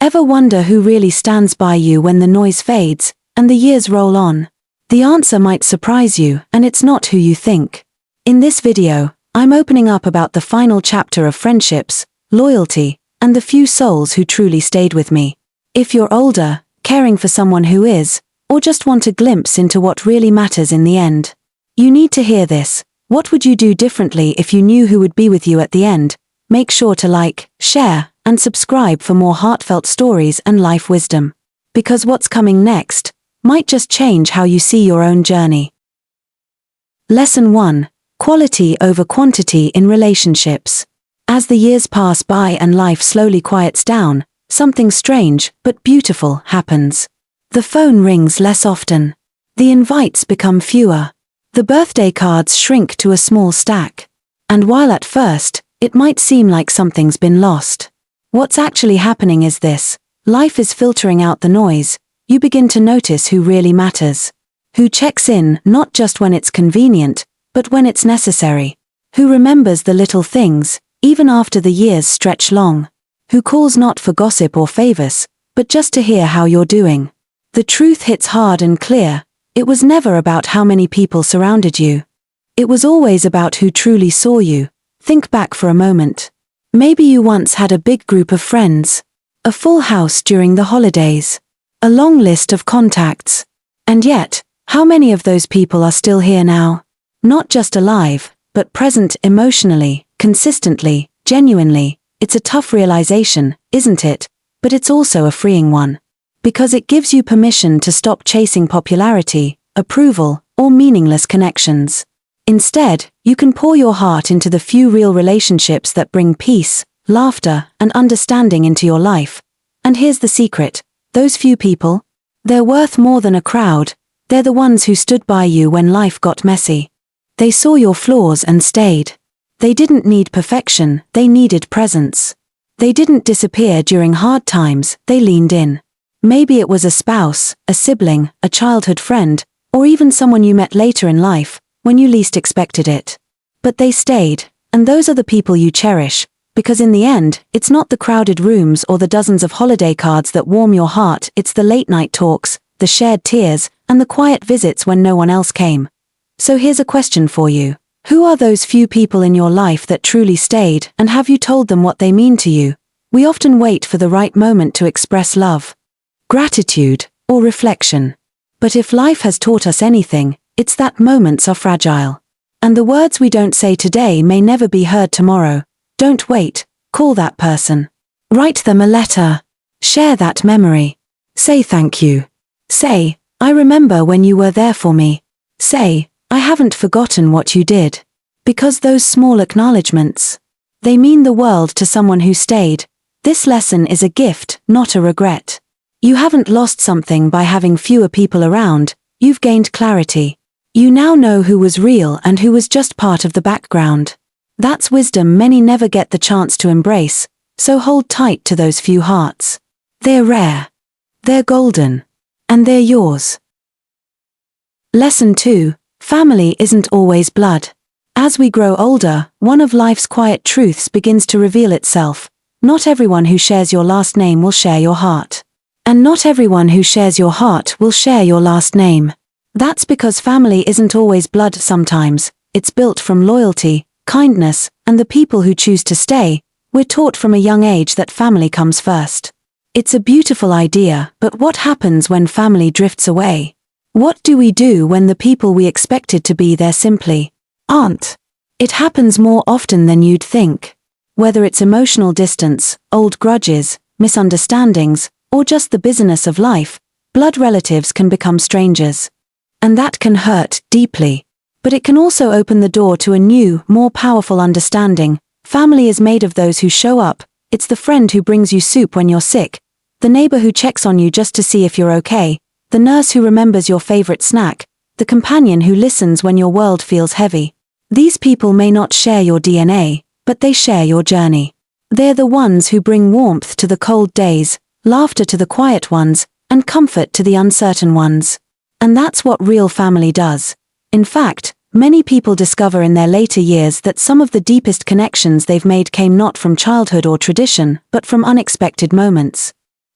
Ever wonder who really stands by you when the noise fades, and the years roll on? The answer might surprise you, and it's not who you think. In this video, I'm opening up about the final chapter of friendships, loyalty, and the few souls who truly stayed with me. If you're older, caring for someone who is, or just want a glimpse into what really matters in the end, you need to hear this. What would you do differently if you knew who would be with you at the end? Make sure to like, share, and subscribe for more heartfelt stories and life wisdom. Because what's coming next might just change how you see your own journey. Lesson 1. Quality over quantity in relationships. As the years pass by and life slowly quiets down, something strange but beautiful happens. The phone rings less often. The invites become fewer. The birthday cards shrink to a small stack. And while at first, it might seem like something's been lost, what's actually happening is this: life is filtering out the noise. You begin to notice who really matters. Who checks in not just when it's convenient, but when it's necessary. Who remembers the little things, even after the years stretch long. Who calls not for gossip or favors, but just to hear how you're doing. The truth hits hard and clear. It was never about how many people surrounded you. It was always about who truly saw you. Think back for a moment. Maybe you once had a big group of friends. A full house during the holidays. A long list of contacts. And yet, how many of those people are still here now? Not just alive, but present emotionally, consistently, genuinely. It's a tough realization, isn't it? But it's also a freeing one. Because it gives you permission to stop chasing popularity, approval, or meaningless connections. Instead, you can pour your heart into the few real relationships that bring peace, laughter, and understanding into your life. And here's the secret: those few people, they're worth more than a crowd. They're the ones who stood by you when life got messy. They saw your flaws and stayed. They didn't need perfection, they needed presence. They didn't disappear during hard times, they leaned in. Maybe it was a spouse, a sibling, a childhood friend, or even someone you met later in life, when you least expected it. But they stayed, and those are the people you cherish, because in the end, it's not the crowded rooms or the dozens of holiday cards that warm your heart, it's the late-night talks, the shared tears, and the quiet visits when no one else came. So here's a question for you. Who are those few people in your life that truly stayed, and have you told them what they mean to you? We often wait for the right moment to express love, gratitude, or reflection. But if life has taught us anything, it's that moments are fragile. And the words we don't say today may never be heard tomorrow. Don't wait, call that person. Write them a letter. Share that memory. Say thank you. Say, I remember when you were there for me. Say, I haven't forgotten what you did. Because those small acknowledgements, they mean the world to someone who stayed. This lesson is a gift, not a regret. You haven't lost something by having fewer people around, you've gained clarity. You now know who was real and who was just part of the background. That's wisdom many never get the chance to embrace, so hold tight to those few hearts. They're rare. They're golden. And they're yours. Lesson 2. Family isn't always blood. As we grow older, one of life's quiet truths begins to reveal itself. Not everyone who shares your last name will share your heart. And not everyone who shares your heart will share your last name. That's because family isn't always blood sometimes. It's built from loyalty, kindness, and the people who choose to stay. We're taught from a young age that family comes first. It's a beautiful idea, but what happens when family drifts away? What do we do when the people we expected to be there simply aren't? It happens more often than you'd think. Whether it's emotional distance, old grudges, misunderstandings, or just the busyness of life, blood relatives can become strangers. And that can hurt deeply. But it can also open the door to a new, more powerful understanding. Family is made of those who show up. It's the friend who brings you soup when you're sick, the neighbor who checks on you just to see if you're okay, the nurse who remembers your favorite snack, the companion who listens when your world feels heavy. These people may not share your DNA, but they share your journey. They're the ones who bring warmth to the cold days, laughter to the quiet ones, and comfort to the uncertain ones. And that's what real family does. In fact, many people discover in their later years that some of the deepest connections they've made came not from childhood or tradition, but from unexpected moments.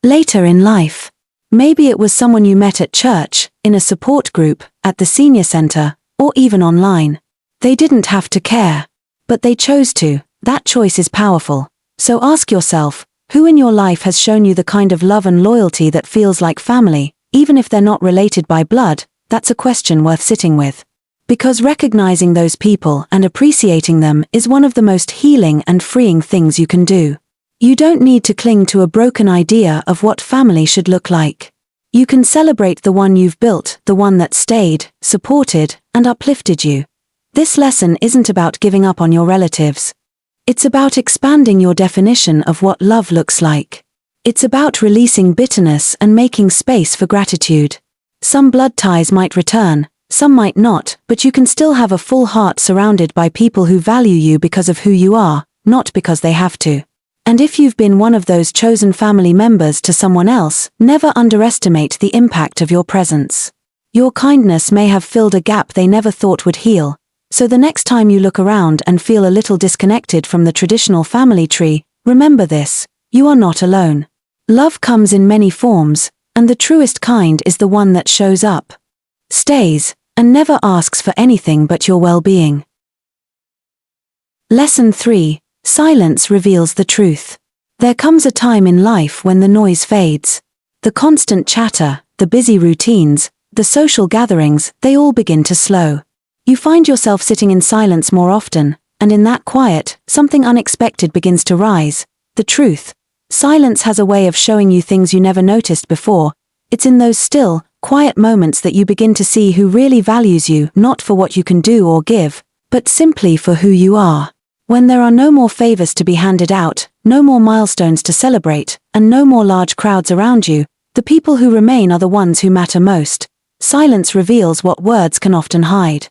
Later in life. Maybe it was someone you met at church, in a support group, at the senior center, or even online. They didn't have to care. But they chose to. That choice is powerful. So ask yourself, who in your life has shown you the kind of love and loyalty that feels like family, even if they're not related by blood? That's a question worth sitting with. Because recognizing those people and appreciating them is one of the most healing and freeing things you can do. You don't need to cling to a broken idea of what family should look like. You can celebrate the one you've built, the one that stayed, supported, and uplifted you. This lesson isn't about giving up on your relatives. It's about expanding your definition of what love looks like. It's about releasing bitterness and making space for gratitude. Some blood ties might return, some might not, but you can still have a full heart surrounded by people who value you because of who you are, not because they have to. And if you've been one of those chosen family members to someone else, never underestimate the impact of your presence. Your kindness may have filled a gap they never thought would heal. So the next time you look around and feel a little disconnected from the traditional family tree, remember this: you are not alone. Love comes in many forms, and the truest kind is the one that shows up, stays, and never asks for anything but your well-being. Lesson 3. Silence reveals the truth. There comes a time in life when the noise fades. The constant chatter, the busy routines, the social gatherings, they all begin to slow. You find yourself sitting in silence more often, and in that quiet, something unexpected begins to rise. The truth. Silence has a way of showing you things you never noticed before. It's in those still, quiet moments that you begin to see who really values you, not for what you can do or give, but simply for who you are. When there are no more favors to be handed out, no more milestones to celebrate, and no more large crowds around you, the people who remain are the ones who matter most. Silence reveals what words can often hide.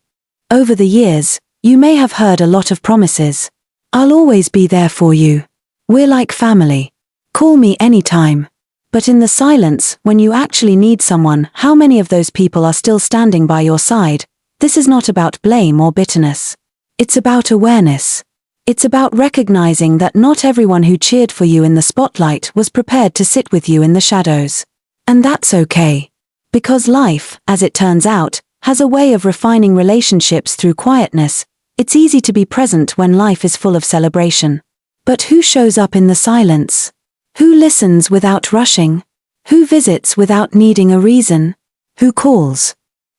Over the years, you may have heard a lot of promises. I'll always be there for you. We're like family. Call me anytime. But in the silence, when you actually need someone, how many of those people are still standing by your side? This is not about blame or bitterness. It's about awareness. It's about recognizing that not everyone who cheered for you in the spotlight was prepared to sit with you in the shadows. And that's okay. Because life, as it turns out, has a way of refining relationships through quietness. It's easy to be present when life is full of celebration. But who shows up in the silence? Who listens without rushing? Who visits without needing a reason? Who calls?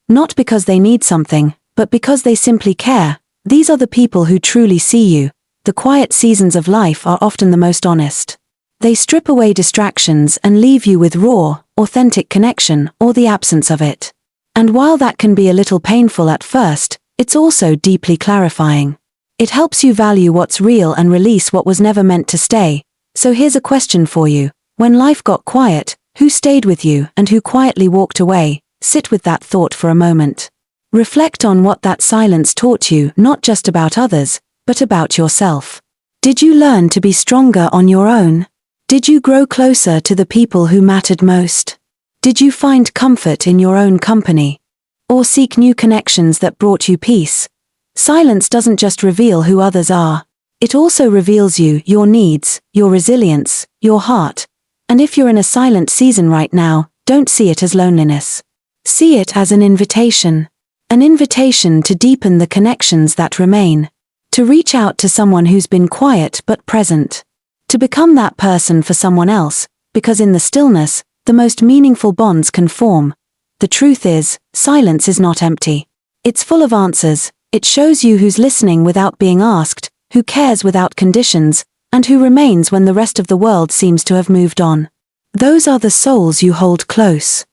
Not because they need something, but because they simply care. These are the people who truly see you. The quiet seasons of life are often the most honest. They strip away distractions and leave you with raw, authentic connection, or the absence of it. And while that can be a little painful at first, it's also deeply clarifying. It helps you value what's real and release what was never meant to stay. So here's a question for you. When life got quiet, who stayed with you and who quietly walked away? Sit with that thought for a moment. Reflect on what that silence taught you, not just about others, but about yourself. Did you learn to be stronger on your own? Did you grow closer to the people who mattered most? Did you find comfort in your own company? Or seek new connections that brought you peace? Silence doesn't just reveal who others are. It also reveals you, your needs, your resilience, your heart. And if you're in a silent season right now, don't see it as loneliness. See it as an invitation. An invitation to deepen the connections that remain. To reach out to someone who's been quiet but present. To become that person for someone else, because in the stillness, the most meaningful bonds can form. The truth is, silence is not empty. It's full of answers. It shows you who's listening without being asked, who cares without conditions, and who remains when the rest of the world seems to have moved on. Those are the souls you hold close.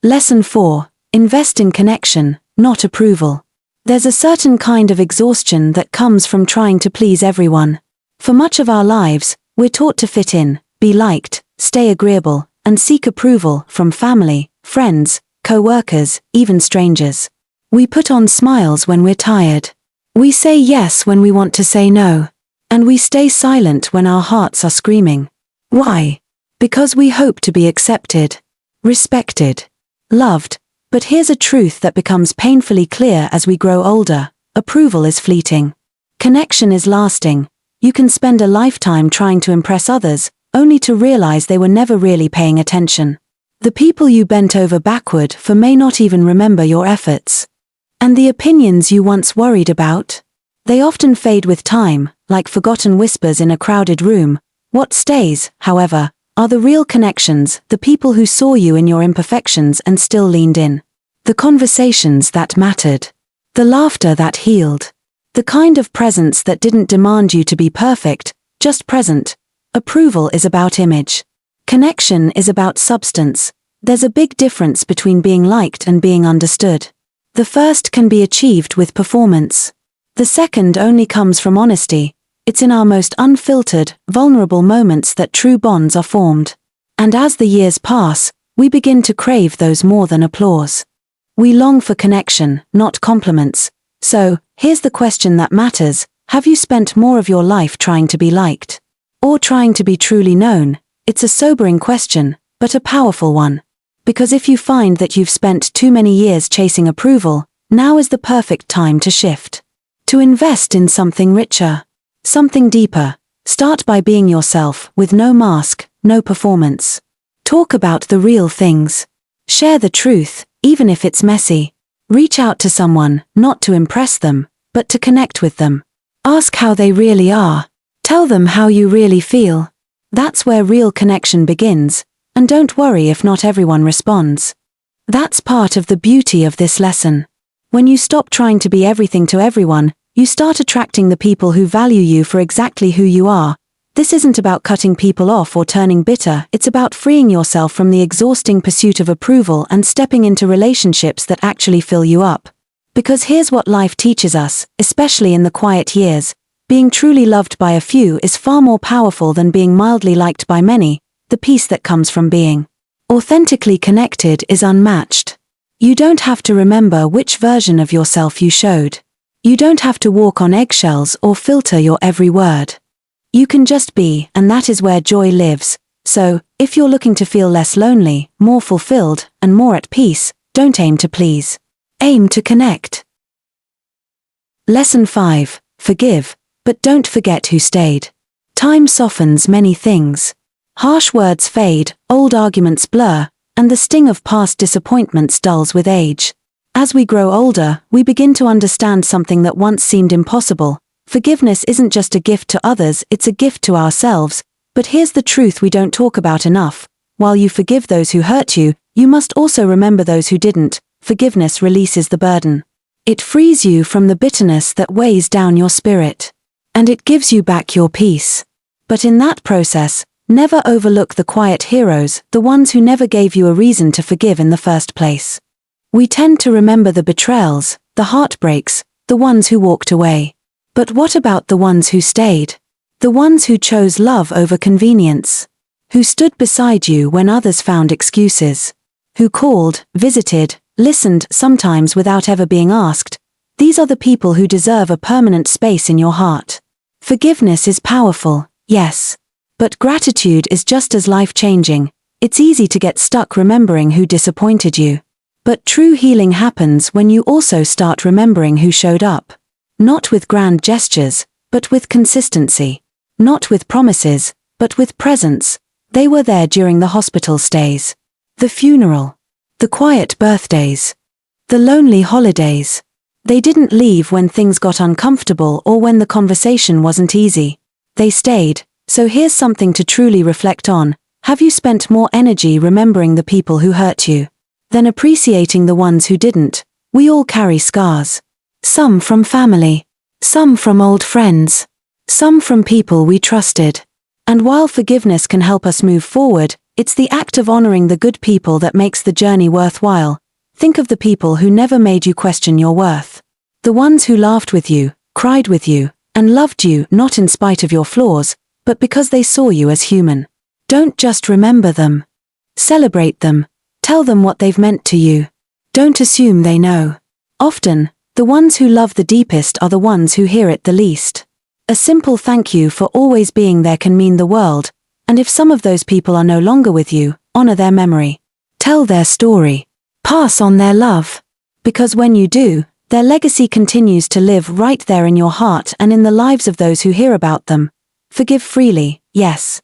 Lesson 4. Invest in connection, not approval. There's a certain kind of exhaustion that comes from trying to please everyone. For much of our lives, we're taught to fit in, be liked, stay agreeable, and seek approval from family, friends, co-workers, even strangers. We put on smiles when we're tired. We say yes when we want to say no. And we stay silent when our hearts are screaming. Why? Because we hope to be accepted, respected, loved. But here's a truth that becomes painfully clear as we grow older. Approval is fleeting. Connection is lasting. You can spend a lifetime trying to impress others, only to realize they were never really paying attention. The people you bent over backward for may not even remember your efforts. And the opinions you once worried about? They often fade with time, like forgotten whispers in a crowded room. What stays, however, are the real connections, the people who saw you in your imperfections and still leaned in. The conversations that mattered. The laughter that healed. The kind of presence that didn't demand you to be perfect, just present. Approval is about image. Connection is about substance. There's a big difference between being liked and being understood. The first can be achieved with performance. The second only comes from honesty. It's in our most unfiltered, vulnerable moments that true bonds are formed. And as the years pass, we begin to crave those more than applause. We long for connection, not compliments. So, here's the question that matters: have you spent more of your life trying to be liked? Or trying to be truly known? It's a sobering question, but a powerful one. Because if you find that you've spent too many years chasing approval, now is the perfect time to shift. To invest in something richer. Something deeper. Start by being yourself, with no mask, no performance. Talk about the real things. Share the truth, even if it's messy. Reach out to someone, not to impress them, but to connect with them. Ask how they really are. Tell them how you really feel. That's where real connection begins, and don't worry if not everyone responds. That's part of the beauty of this lesson. When you stop trying to be everything to everyone, you start attracting the people who value you for exactly who you are. This isn't about cutting people off or turning bitter, it's about freeing yourself from the exhausting pursuit of approval and stepping into relationships that actually fill you up. Because here's what life teaches us, especially in the quiet years: being truly loved by a few is far more powerful than being mildly liked by many. The peace that comes from being authentically connected is unmatched. You don't have to remember which version of yourself you showed. You don't have to walk on eggshells or filter your every word. You can just be, and that is where joy lives. So, if you're looking to feel less lonely, more fulfilled, and more at peace, don't aim to please. Aim to connect. Lesson 5. Forgive, but don't forget who stayed. Time softens many things. Harsh words fade, old arguments blur, and the sting of past disappointments dulls with age. As we grow older, we begin to understand something that once seemed impossible. Forgiveness isn't just a gift to others, it's a gift to ourselves. But here's the truth we don't talk about enough. While you forgive those who hurt you, you must also remember those who didn't. Forgiveness releases the burden. It frees you from the bitterness that weighs down your spirit. And it gives you back your peace. But in that process, never overlook the quiet heroes, the ones who never gave you a reason to forgive in the first place. We tend to remember the betrayals, the heartbreaks, the ones who walked away. But what about the ones who stayed? The ones who chose love over convenience? Who stood beside you when others found excuses? Who called, visited, listened, sometimes without ever being asked? These are the people who deserve a permanent space in your heart. Forgiveness is powerful, yes. But gratitude is just as life-changing. It's easy to get stuck remembering who disappointed you. But true healing happens when you also start remembering who showed up. Not with grand gestures, but with consistency. Not with promises, but with presence. They were there during the hospital stays. The funeral. The quiet birthdays. The lonely holidays. They didn't leave when things got uncomfortable or when the conversation wasn't easy. They stayed. So here's something to truly reflect on. Have you spent more energy remembering the people who hurt you than appreciating the ones who didn't? We all carry scars. Some from family. Some from old friends. Some from people we trusted. And while forgiveness can help us move forward, it's the act of honoring the good people that makes the journey worthwhile. Think of the people who never made you question your worth. The ones who laughed with you, cried with you, and loved you not in spite of your flaws, but because they saw you as human. Don't just remember them. Celebrate them. Tell them what they've meant to you. Don't assume they know. Often, the ones who love the deepest are the ones who hear it the least. A simple thank you for always being there can mean the world, and if some of those people are no longer with you, honor their memory. Tell their story. Pass on their love. Because when you do, their legacy continues to live right there in your heart and in the lives of those who hear about them. Forgive freely, yes.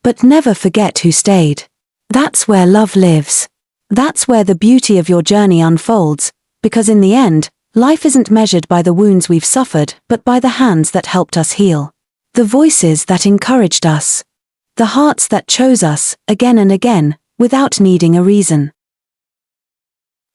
But never forget who stayed. That's where love lives. That's where the beauty of your journey unfolds, because in the end, life isn't measured by the wounds we've suffered, but by the hands that helped us heal. The voices that encouraged us. The hearts that chose us, again and again, without needing a reason.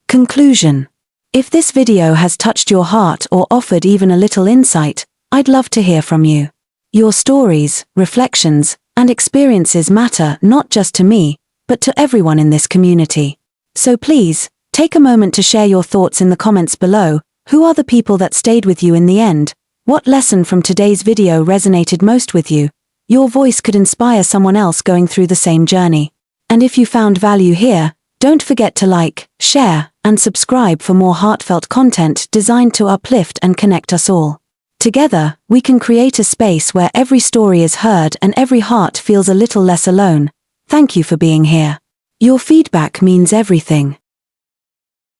Conclusion. If this video has touched your heart or offered even a little insight, I'd love to hear from you. Your stories, reflections, and experiences matter not just to me, but to everyone in this community. So please, take a moment to share your thoughts in the comments below. Who are the people that stayed with you in the end? What lesson from today's video resonated most with you? Your voice could inspire someone else going through the same journey. And if you found value here, don't forget to like, share, and subscribe for more heartfelt content designed to uplift and connect us all. Together, we can create a space where every story is heard and every heart feels a little less alone. Thank you for being here. Your feedback means everything.